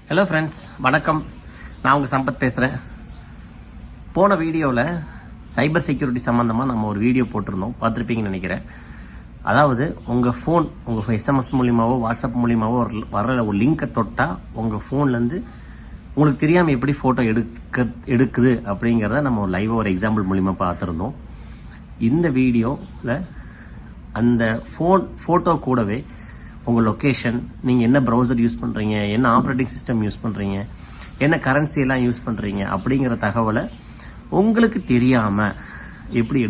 Hello friends, வணக்கம். நான் உங்கள் சம்பத் பேசுகிறேன். போன வீடியோவில் சைபர் செக்யூரிட்டி சம்மந்தமாக நம்ம ஒரு வீடியோ போட்டிருந்தோம், பார்த்துருப்பீங்கன்னு நினைக்கிறேன். அதாவது உங்கள் ஃபோன் உங்கள் எஸ்எம்எஸ் மூலியமாவோ வாட்ஸ்அப் மூலியமாவோ வர ஒரு லிங்கை தொட்டால் உங்கள் ஃபோன்லேருந்து உங்களுக்கு தெரியாமல் எப்படி ஃபோட்டோ எடுக்குது அப்படிங்கிறத நம்ம லைவாக ஒரு எக்ஸாம்பிள் மூலிமா பார்த்துருந்தோம். இந்த வீடியோவில் அந்த ஃபோட்டோ கூடவே உங்கள் லொக்கேஷன், நீங்கள் என்ன ப்ரௌசர் யூஸ் பண்ணுறீங்க, என்ன ஆப்ரேட்டிங் சிஸ்டம் யூஸ் பண்ணுறீங்க, என்ன கரன்சி எல்லாம் யூஸ் பண்ணுறீங்க அப்படிங்கிற தகவலை உங்களுக்கு தெரியாமல் எப்படி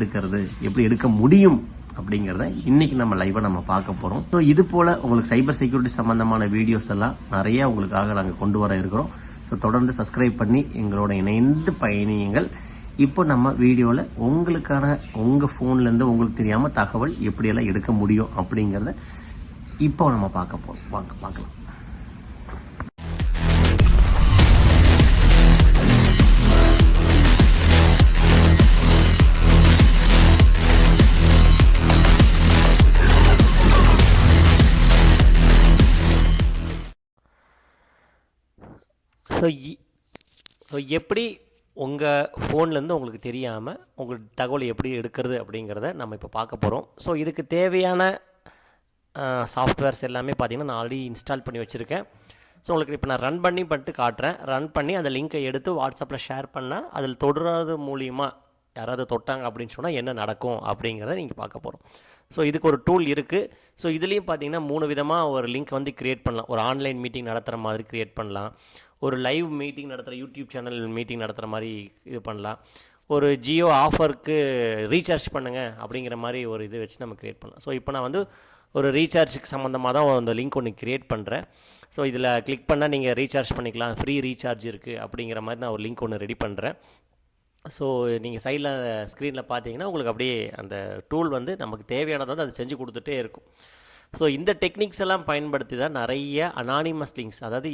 எடுக்க முடியும் அப்படிங்கிறத இன்னைக்கு நம்ம லைவாக நம்ம பார்க்க போகிறோம். ஸோ இது போல் உங்களுக்கு சைபர் செக்யூரிட்டி சம்மந்தமான வீடியோஸ் எல்லாம் நிறைய உங்களுக்காக நாங்கள் கொண்டு வர இருக்கிறோம். ஸோ தொடர்ந்து சப்ஸ்கிரைப் பண்ணி எங்களோட இணைந்து பயணியுங்கள். இப்போ நம்ம வீடியோவில் உங்கள் ஃபோன்லேருந்து உங்களுக்கு தெரியாமல் தகவல் எப்படியெல்லாம் எடுக்க முடியும் அப்படிங்கிறத இப்போ நம்ம பார்க்க போறோம். வாங்க பார்க்கலாம். ஸோ எப்படி உங்கள் ஃபோன்லேருந்து உங்களுக்கு தெரியாமல் உங்கள் தகவலை எப்படி எடுக்கிறது அப்படிங்கிறத நம்ம இப்போ பார்க்க போகிறோம். ஸோ இதுக்கு தேவையான சாஃப்ட்வேர்ஸ் எல்லாமே பார்த்திங்கன்னா நான் ஆல்ரெடி இன்ஸ்டால் பண்ணி வச்சுருக்கேன். ஸோ உங்களுக்கு இப்போ நான் ரன் பண்ணிட்டு காட்டுறேன். ரன் பண்ணி அந்த லிங்கை எடுத்து வாட்ஸ்அப்பில் ஷேர் பண்ணால் அதில் தொடுறது மூலிமா யாராவது தொட்டாங்க அப்படின்னு சொன்னால் என்ன நடக்கும் அப்படிங்கிறத நீங்கள் பார்க்க போகிறோம். ஸோ இதுக்கு ஒரு டூல் இருக்குது. ஸோ இதுலேயும் பார்த்தீங்கன்னா 3 விதமாக ஒரு லிங்க் வந்து க்ரியேட் பண்ணலாம். ஒரு ஆன்லைன் மீட்டிங் நடத்துகிற மாதிரி க்ரியேட் பண்ணலாம், ஒரு லைவ் மீட்டிங் நடத்துகிற யூடியூப் சேனல் மீட்டிங் நடத்துகிற மாதிரி இது பண்ணலாம், ஒரு ஜியோ ஆஃபருக்கு ரீசார்ஜ் பண்ணுங்கள் அப்படிங்கிற மாதிரி ஒரு இது வச்சு நம்ம க்ரியேட் பண்ணலாம். ஸோ இப்போ நான் வந்து ஒரு ரீசார்ஜுக்கு சம்மந்தமாக தான் அந்த லிங்க் ஒன்று க்ரியேட் பண்ணுறேன். ஸோ இதில் கிளிக் பண்ணால் நீங்கள் ரீசார்ஜ் பண்ணிக்கலாம், ஃப்ரீ ரீசார்ஜ் இருக்குது அப்படிங்கிற மாதிரி நான் ஒரு லிங்க் ஒன்று ரெடி பண்ணுறேன். ஸோ நீங்கள் சைடில் ஸ்க்ரீனில் பார்த்தீங்கன்னா உங்களுக்கு அப்படியே அந்த டூல் வந்து நமக்கு தேவையானதை வந்து அது செஞ்சு கொடுத்துட்டே இருக்கும். ஸோ இந்த டெக்னிக்ஸ் எல்லாம் பயன்படுத்தி தான் நிறைய அனானிமஸ் லிங்க்ஸ், அதாவது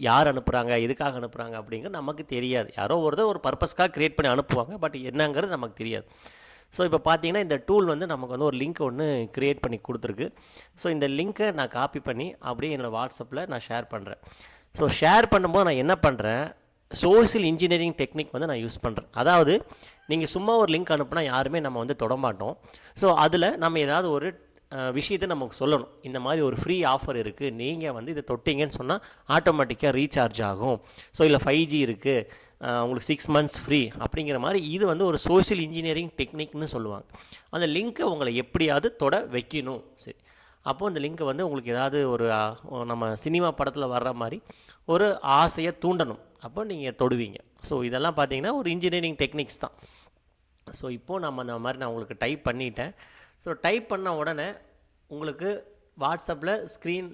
யார் அனுப்புகிறாங்க, எதுக்காக அனுப்புகிறாங்க அப்படிங்கிறது நமக்கு தெரியாது. யாரோ ஒரு பர்பஸ்க்காக க்ரியேட் பண்ணி அனுப்புவாங்க, பட் என்னங்கிறது நமக்கு தெரியாது. ஸோ இப்போ பார்த்தீங்கன்னா இந்த டூல் வந்து நமக்கு வந்து ஒரு லிங்க் ஒன்று க்ரியேட் பண்ணி கொடுத்துருக்கு. ஸோ இந்த லிங்க்கை நான் காப்பி பண்ணி அப்படியே என்னோடய வாட்ஸ்அப்பில் நான் ஷேர் பண்ணுறேன். ஸோ ஷேர் பண்ணும்போது நான் என்ன பண்ணுறேன், சோஷியல் இன்ஜினியரிங் டெக்னிக் வந்து நான் யூஸ் பண்ணுறேன். அதாவது நீங்கள் சும்மா ஒரு லிங்க் அனுப்புனா யாருமே நம்ம வந்து தொடமாட்டோம். ஸோ அதில் நம்ம ஏதாவது ஒரு விஷயத்தை நமக்கு சொல்லணும். இந்த மாதிரி ஒரு ஃப்ரீ ஆஃபர் இருக்குது, நீங்கள் வந்து இதை தொட்டிங்கன்னு சொன்னால் ஆட்டோமேட்டிக்காக ரீசார்ஜ் ஆகும். ஸோ இல்லை 5G இருக்குது, உங்களுக்கு 6 months ஃப்ரீ அப்படிங்கிற மாதிரி இது வந்து ஒரு சோஷியல் இன்ஜினியரிங் டெக்னிக்னு சொல்லுவாங்க. அந்த லிங்க்கை உங்களை எப்படியாவது தொட வைக்கணும். சரி, அப்போது அந்த லிங்க்கை வந்து உங்களுக்கு ஏதாவது ஒரு நம்ம சினிமா படத்தில் வர்ற மாதிரி ஒரு ஆசையை தூண்டணும், அப்போ நீங்கள் தொடுவீங்க. ஸோ இதெல்லாம் பார்த்தீங்கன்னா ஒரு இன்ஜினியரிங் டெக்னிக்ஸ் தான். ஸோ இப்போது நம்ம அந்த மாதிரி நான் உங்களுக்கு டைப் பண்ணிட்டேன். ஸோ டைப் பண்ண உடனே உங்களுக்கு வாட்ஸ்அப்பில்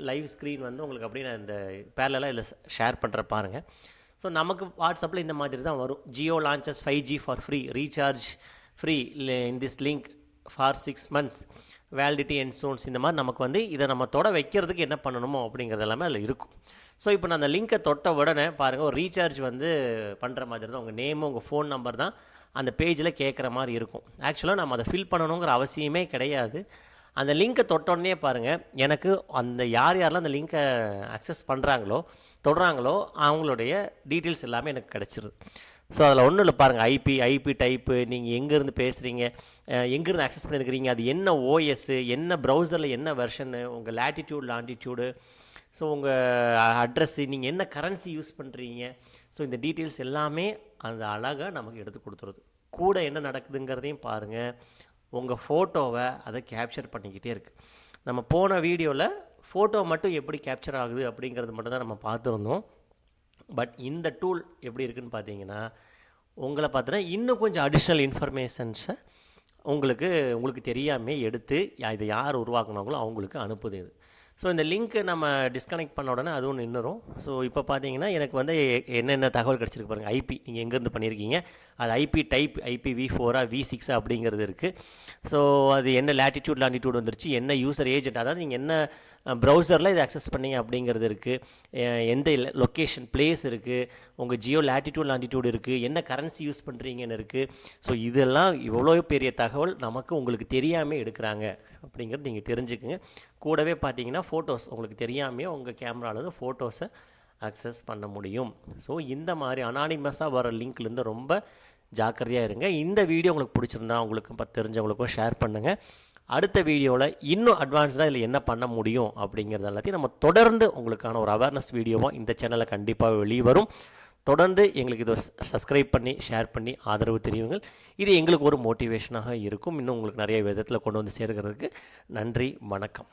லைவ் ஸ்க்ரீன் வந்து உங்களுக்கு அப்படியே நான் இந்த பேரலாக இதில் ஷேர் பண்ணுற பாருங்கள். ஸோ நமக்கு வாட்ஸ்அப்பில் இந்த மாதிரி தான் வரும். Jio launches 5G for free, recharge free in this link for 6 months, validity and zones. இந்த மாதிரி நமக்கு வந்து இதை நம்ம தொட வைக்கிறதுக்கு என்ன பண்ணணுமோ அப்படிங்கிறது எல்லாமே அதில் இருக்கும். ஸோ இப்போ நான் அந்த லிங்க்கை தொட்ட உடனே பாருங்கள், ஒரு ரீசார்ஜ் வந்து பண்ணுற மாதிரி தான் உங்கள் நேமு உங்கள் ஃபோன் நம்பர் தான் அந்த பேஜில் கேட்குற மாதிரி இருக்கும். ஆக்சுவலாக நம்ம அதை ஃபில் பண்ணணுங்கிற அவசியமே கிடையாது. அந்த லிங்க்கை தொட்டோடனே பாருங்கள், எனக்கு அந்த யாரெல்லாம் அந்த லிங்க்கை அக்சஸ் பண்ணுறாங்களோ தொடுறாங்களோ அவங்களுடைய டீட்டெயில்ஸ் எல்லாமே எனக்கு கிடச்சிருது. ஸோ அதில் ஒன்றும் இல்லை பாருங்கள், ஐபி டைப்பு, நீங்கள் எங்கேருந்து பேசுகிறீங்க, எங்கேருந்து அக்சஸ் பண்ணியிருக்கிறீங்க, அது என்ன ஓஎஸ்ஸு, என்ன ப்ரௌசரில் என்ன வெர்ஷனு, உங்கள் லேட்டிடியூட் லாண்டிடியூடு, ஸோ உங்கள் அட்ரஸ்ஸு, நீங்கள் என்ன கரன்சி யூஸ் பண்ணுறீங்க. ஸோ இந்த டீட்டெயில்ஸ் எல்லாமே அந்த அழகாக நமக்கு எடுத்து கொடுத்துருது. கூட என்ன நடக்குதுங்கிறதையும் பாருங்கள், உங்கள் ஃபோட்டோவை அதை கேப்சர் பண்ணிக்கிட்டே இருக்குது. நம்ம போன வீடியோவில் ஃபோட்டோ மட்டும் எப்படி கேப்சர் ஆகுது அப்படிங்கிறது மட்டும் தான் நம்ம பார்த்துருந்தோம். பட் இந்த டூல் எப்படி இருக்குதுன்னு பார்த்தீங்கன்னா, உங்களை பார்த்தீங்கன்னா இன்னும் கொஞ்சம் அடிஷ்னல் இன்ஃபர்மேஷன்ஸை உங்களுக்கு தெரியாமல் எடுத்து இதை யார் உருவாக்குனாங்களோ அவங்களுக்கு அனுப்புது இது. ஸோ இந்த லிங்க்கு நம்ம டிஸ்கனெக்ட் பண்ண உடனே அதுவும் நின்றுடும். ஸோ இப்போ பார்த்தீங்கன்னா எனக்கு வந்து என்னென்ன தகவல் கிடச்சிருக்கு பாருங்கள். ஐபி நீங்கள் எங்கேருந்து பண்ணியிருக்கீங்க, அது ஐபி டைப், IPv4 V6 அப்படிங்கிறது இருக்குது. ஸோ அது என்ன லேட்டிடியூட் லாண்டிடியூட் வந்துருச்சு, என்ன யூசர் ஏஜென்ட், அதாவது நீங்கள் என்ன ப்ரௌசரில் இதை அக்சஸ் பண்ணீங்க அப்படிங்கிறது இருக்குது, எந்த லொக்கேஷன் பிளேஸ் இருக்குது, உங்கள் ஜியோ லேட்டிடியூட் லாண்டிடியூட் இருக்குது, என்ன கரன்சி யூஸ் பண்ணுறீங்கன்னு இருக்குது. ஸோ இதெல்லாம் இவ்வளோ பெரிய தகவல் நமக்கு உங்களுக்கு தெரியாமல் எடுக்கிறாங்க அப்படிங்கிறது நீங்கள் தெரிஞ்சுக்குங்க. கூடவே பார்த்தீங்கன்னா ஃபோட்டோஸ் உங்களுக்கு தெரியாமையே உங்கள் கேமராவில் ஃபோட்டோஸை அக்சஸ் பண்ண முடியும். ஸோ இந்த மாதிரி அனானிமஸாக வர லிங்க்லேருந்து ரொம்ப ஜாக்கிரதையாக இருங்க. இந்த வீடியோ உங்களுக்கு பிடிச்சிருந்தா உங்களுக்கு தெரிஞ்சவங்களுக்கும் ஷேர் பண்ணுங்கள். அடுத்த வீடியோவில் இன்னும் அட்வான்ஸ்டாக இதில் என்ன பண்ண முடியும் அப்படிங்கிறது எல்லாத்தையும் நம்ம தொடர்ந்து உங்களுக்கான ஒரு அவேர்னஸ் வீடியோவாக இந்த சேனலில் கண்டிப்பாக வெளியே வரும். தொடர்ந்து எங்களுக்கு இதை சப்ஸ்கிரைப் பண்ணி ஷேர் பண்ணி ஆதரவு தெரியுங்கள். இது எங்களுக்கு ஒரு மோட்டிவேஷனாக இருக்கும். இன்னும் உங்களுக்கு நிறைய விதத்தில் கொண்டு வந்து சேர்க்கிறதுக்கு. நன்றி, வணக்கம்.